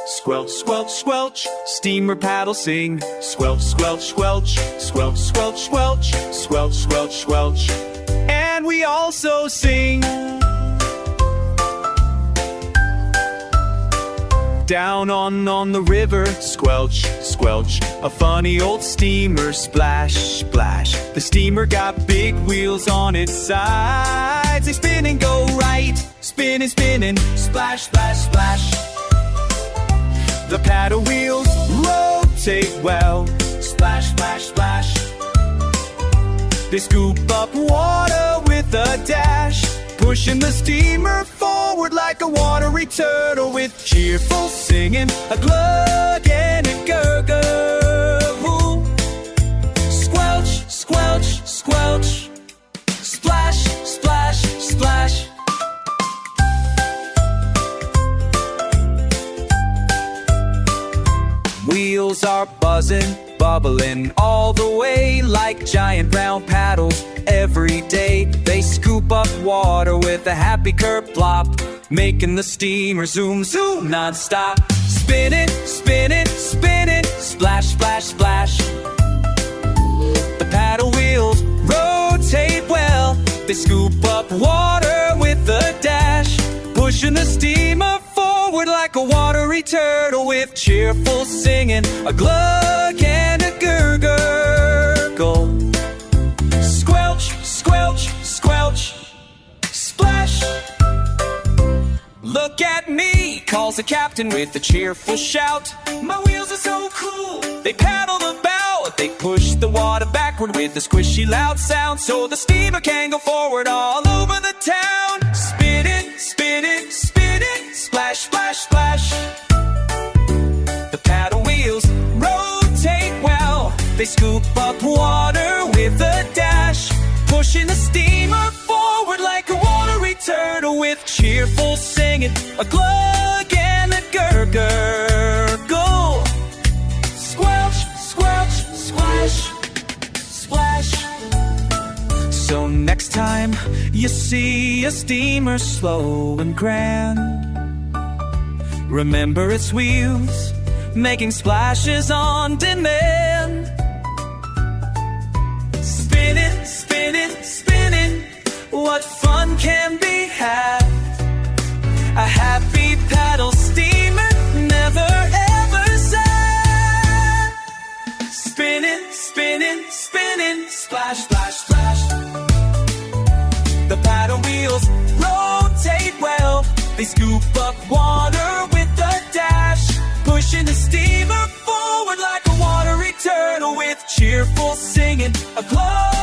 Squelch, squelch, squelch, steamer paddle sing. Squelch, squelch, squelch, squelch, squelch, squelch, squelch, squelch, squelch. And we also sing down on the river. Squelch, squelch, a funny old steamer. Splash, splash, the steamer got big wheels on its sides. They spin and go right, spinning, spinning. Splash, splash, splash. The paddle wheels rotate well. Splash, splash, splash. They scoop up water with a dash, pushing the steamer forward like a watery turtle, with cheerful singing, a glug and a gurgle. Squelch, squelch, squelch. Splash, splash, splash. Wheels are buzzing, bubbling all the way like giant round paddles. Every day they scoop up water with a happy ker-plop, making the steamer zoom, zoom non-stop. Spinning, spinning, spinning. Splash, splash, splash. The paddle wheels rotate well. They scoop up water with a dash, pushing the steamer forward like a watery turtle, with cheerful singing, a glug and a gurgle. Squelch, squelch, squelch. Splash. Look at me, calls the captain with a cheerful shout. My wheels are so cool, they paddle about. They push the water backward with a squishy loud sound, so the steamer can go forward all over the town. Spinning, spinning, spinning. Splash, splash, splash. The paddle wheels rotate well. They scoop up water with a dash, pushing the steamer forward like a watery turtle, with cheerful singing, a glug and a gurgle. Squelch, squelch, splash, splash. So next time you see a steamer slow and grand, remember its wheels making splashes on demand. Spinning, spinning, spinning, what fun can be had? A happy paddle steamer, never ever sad. Spinning, spinning, spinning. Splash, splash, splash. The paddle wheels rotate well. They scoop up water with a dash, pushing the steamer forward like a watery turtle, with cheerful singing, a glug